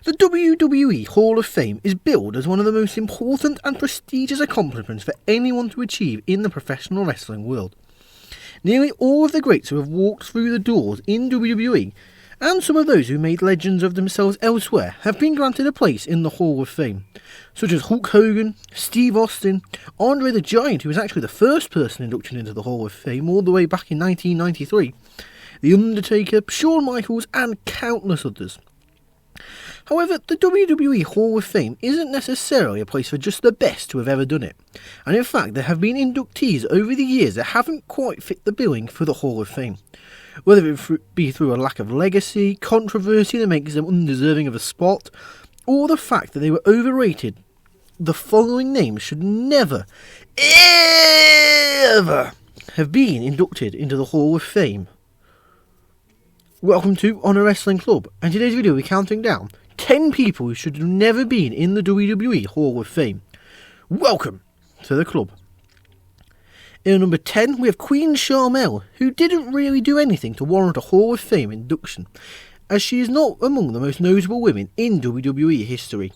The WWE Hall of Fame is billed as one of the most important and prestigious accomplishments for anyone to achieve in the professional wrestling world. Nearly all of the greats who have walked through the doors in WWE, and some of those who made legends of themselves elsewhere, have been granted a place in the Hall of Fame, such as Hulk Hogan, Steve Austin, Andre the Giant, who was actually the first person inducted into the Hall of Fame all the way back in 1993, The Undertaker, Shawn Michaels, and countless others. However, the WWE Hall of Fame isn't necessarily a place for just the best to have ever done it, and in fact there have been inductees over the years that haven't quite fit the billing for the Hall of Fame, whether it be through a lack of legacy, controversy that makes them undeserving of a spot, or the fact that they were overrated. The following names should never, ever have been inducted into the Hall of Fame. Welcome to Honor Wrestling Club, and today's video we're counting down 10 people who should have never been in the WWE Hall of Fame. Welcome to the club. In number 10 we have Queen Sharmell, who didn't really do anything to warrant a Hall of Fame induction, as she is not among the most notable women in WWE history.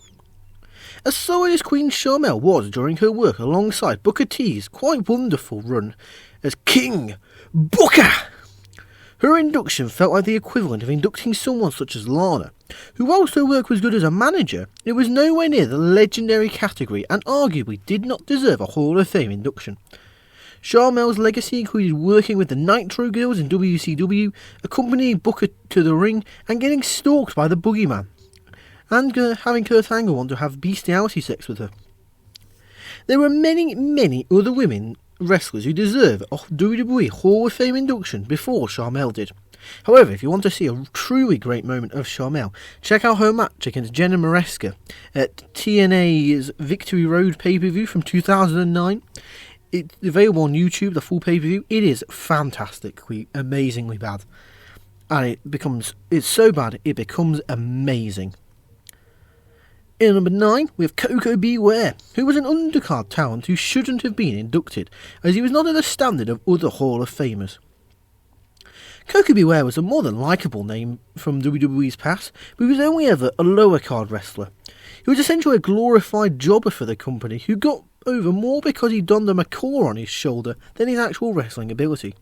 As solid as Queen Sharmell was during her work alongside Booker T's quite wonderful run as King Booker, her induction felt like the equivalent of inducting someone such as Lana, who whilst her work was good as a manager, it was nowhere near the legendary category and arguably did not deserve a Hall of Fame induction. Sharmell's legacy included working with the Nitro Girls in WCW, accompanying Booker to the ring and getting stalked by the Boogeyman, and having Kurt Angle want to have bestiality sex with her. There were many other women wrestlers who deserve a WWE Hall of Fame induction before Sharmell did. However, if you want to see a truly great moment of Sharmell, check out her match against Jenna Maresca at TNA's Victory Road pay-per-view from 2009. It's available on YouTube, the full pay-per-view. It is fantastically, amazingly bad. And it's so bad, it becomes amazing. In number 9, we have Koko B, Ware, who was an undercard talent who shouldn't have been inducted, as he was not at the standard of other Hall of Famers. Koko B, Ware was a more than likeable name from WWE's past, but he was only ever a lower card wrestler. He was essentially a glorified jobber for the company, who got over more because he donned a macaw on his shoulder than his actual wrestling ability.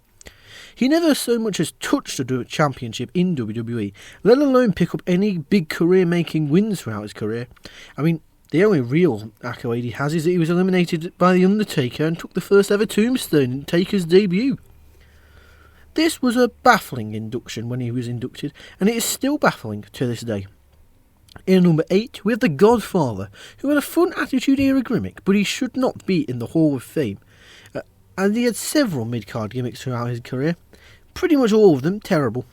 He never so much as touched a championship in WWE, let alone pick up any big career-making wins throughout his career. I mean, the only real accolade he has is that he was eliminated by The Undertaker and took the first ever tombstone in Taker's debut. This was a baffling induction when he was inducted, and it is still baffling to this day. In number 8, we have the Godfather, who had a fun Attitude Era gimmick, but he should not be in the Hall of Fame. And he had several mid-card gimmicks throughout his career, pretty much all of them terrible.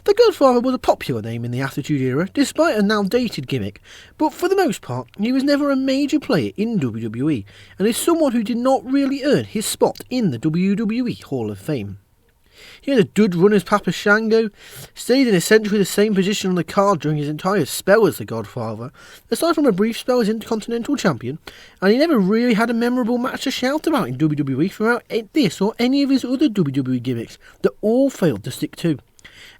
The Godfather was a popular name in the Attitude Era, despite a now dated gimmick, but for the most part, he was never a major player in WWE, and is someone who did not really earn his spot in the WWE Hall of Fame. He had a dud run as Papa Shango, stayed in essentially the same position on the card during his entire spell as the Godfather, aside from a brief spell as Intercontinental Champion, and he never really had a memorable match to shout about in WWE throughout this or any of his other WWE gimmicks that all failed to stick to.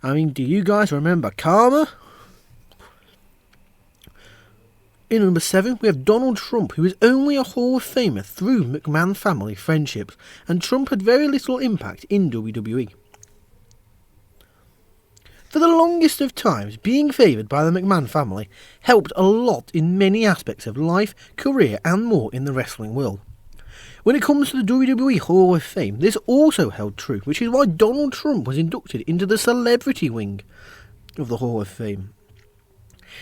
I mean, do you guys remember Karma? In number 7, we have Donald Trump, who is only a Hall of Famer through McMahon family friendships, and Trump had very little impact in WWE. For the longest of times, being favoured by the McMahon family helped a lot in many aspects of life, career and more in the wrestling world. When it comes to the WWE Hall of Fame, this also held true, which is why Donald Trump was inducted into the celebrity wing of the Hall of Fame.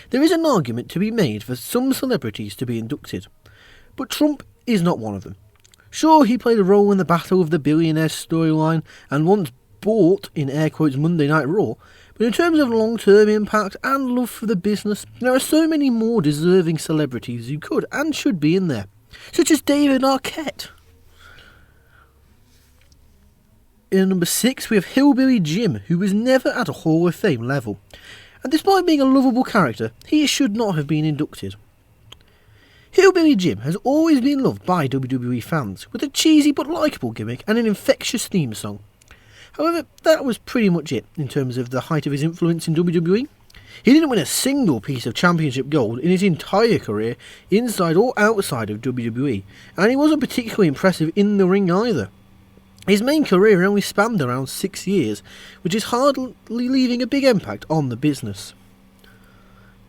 There is an argument to be made for some celebrities to be inducted, but Trump is not one of them. Sure, he played a role in the Battle of the Billionaires storyline and once bought, in air quotes, Monday Night Raw, but in terms of long-term impact and love for the business, there are so many more deserving celebrities who could and should be in there, such as David Arquette. In number 6, we have Hillbilly Jim, who was never at a Hall of Fame level, and despite being a lovable character, he should not have been inducted. Hillbilly Jim has always been loved by WWE fans, with a cheesy but likeable gimmick and an infectious theme song. However, that was pretty much it in terms of the height of his influence in WWE. He didn't win a single piece of championship gold in his entire career, inside or outside of WWE, and he wasn't particularly impressive in the ring either. His main career only spanned around 6 years, which is hardly leaving a big impact on the business.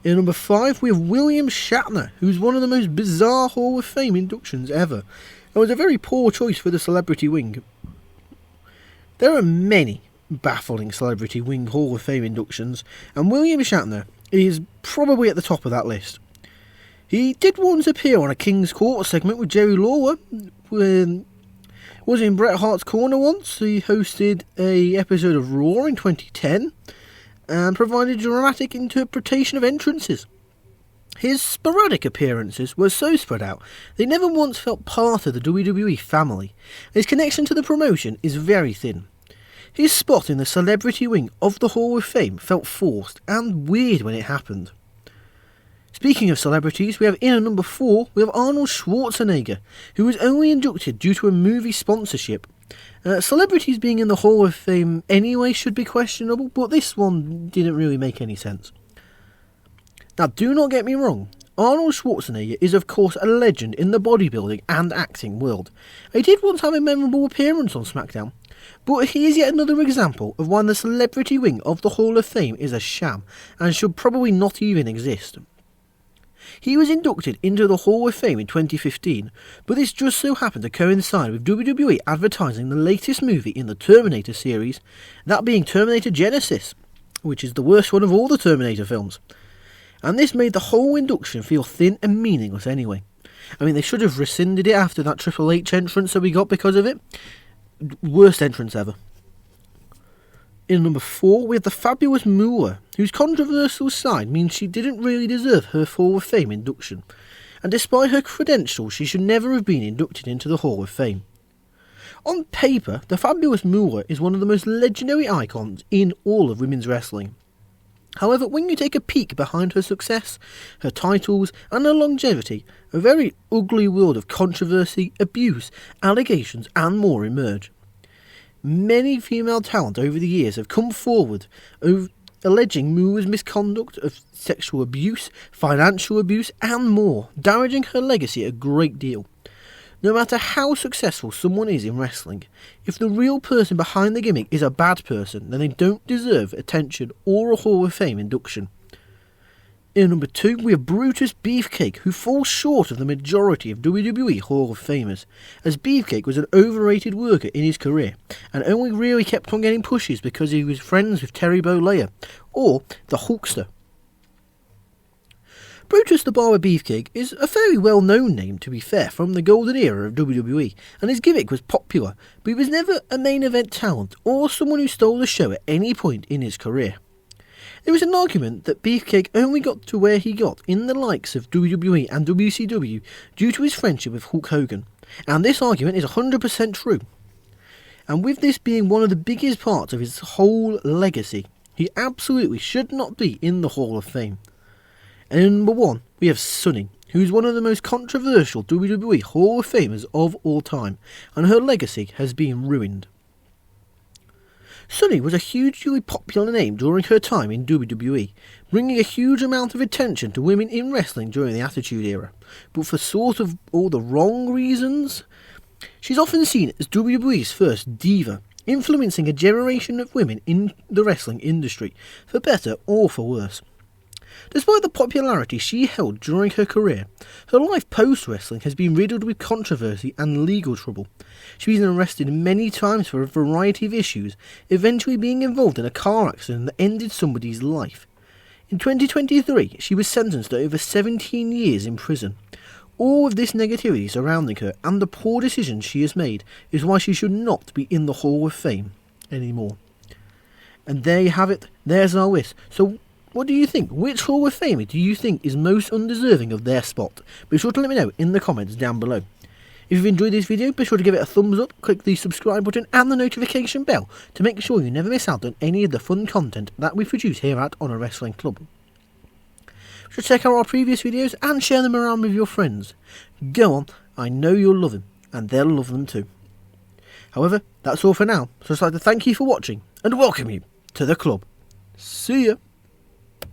In number 5, we have William Shatner, who's one of the most bizarre Hall of Fame inductions ever, and was a very poor choice for the celebrity wing. There are many baffling celebrity wing Hall of Fame inductions, and William Shatner is probably at the top of that list. He did once appear on a King's Court segment with Jerry Lawler, was in Bret Hart's corner once. He hosted a episode of Raw in 2010 and provided dramatic interpretation of entrances. His sporadic appearances were so spread out they never once felt part of the WWE family. His connection to the promotion is very thin. His spot in the celebrity wing of the Hall of Fame felt forced and weird when it happened. Speaking of celebrities, we have in at number 4, we have Arnold Schwarzenegger, who was only inducted due to a movie sponsorship. Celebrities being in the Hall of Fame anyway should be questionable, but this one didn't really make any sense. Now, do not get me wrong, Arnold Schwarzenegger is of course a legend in the bodybuilding and acting world. He did once have a memorable appearance on SmackDown, but he is yet another example of why the celebrity wing of the Hall of Fame is a sham and should probably not even exist. He was inducted into the Hall of Fame in 2015, but this just so happened to coincide with WWE advertising the latest movie in the Terminator series, that being Terminator Genisys, which is the worst one of all the Terminator films. And this made the whole induction feel thin and meaningless anyway. I mean, they should have rescinded it after that Triple H entrance that we got because of it. Worst entrance ever. In number 4, we have the Fabulous Moolah, whose controversial side means she didn't really deserve her Hall of Fame induction, and despite her credentials, she should never have been inducted into the Hall of Fame. On paper, the Fabulous Moolah is one of the most legendary icons in all of women's wrestling. However, when you take a peek behind her success, her titles, and her longevity, a very ugly world of controversy, abuse, allegations, and more emerge. Many female talent over the years have come forward alleging Moolah's misconduct of sexual abuse, financial abuse, and more, damaging her legacy a great deal. No matter how successful someone is in wrestling, if the real person behind the gimmick is a bad person, then they don't deserve attention or a Hall of Fame induction. In number 2, we have Brutus Beefcake, who falls short of the majority of WWE Hall of Famers, as Beefcake was an overrated worker in his career, and only really kept on getting pushes because he was friends with Terry Bollea, or the Hulkster. Brutus the Barber Beefcake is a very well-known name, to be fair, from the golden era of WWE, and his gimmick was popular, but he was never a main event talent or someone who stole the show at any point in his career. There is an argument that Beefcake only got to where he got in the likes of WWE and WCW due to his friendship with Hulk Hogan, and this argument is 100% true. And with this being one of the biggest parts of his whole legacy, he absolutely should not be in the Hall of Fame. And in number 1, we have Sunny, who is one of the most controversial WWE Hall of Famers of all time, and her legacy has been ruined. Sunny was a hugely popular name during her time in WWE, bringing a huge amount of attention to women in wrestling during the Attitude Era, but for sort of all the wrong reasons. She's often seen as WWE's first diva, influencing a generation of women in the wrestling industry, for better or for worse. Despite the popularity she held during her career, her life post-wrestling has been riddled with controversy and legal trouble. She's been arrested many times for a variety of issues, eventually being involved in a car accident that ended somebody's life. In 2023, she was sentenced to over 17 years in prison. All of this negativity surrounding her and the poor decisions she has made is why she should not be in the Hall of Fame anymore. And there you have it, there's our list. So what do you think? Which Hall of Famer do you think is most undeserving of their spot? Be sure to let me know in the comments down below. If you've enjoyed this video, be sure to give it a thumbs up, click the subscribe button and the notification bell to make sure you never miss out on any of the fun content that we produce here at Honor Wrestling Club. Be sure to check out our previous videos and share them around with your friends. Go on, I know you'll love them, and they'll love them too. However, that's all for now, so I'd like to thank you for watching and welcome you to the club. See ya!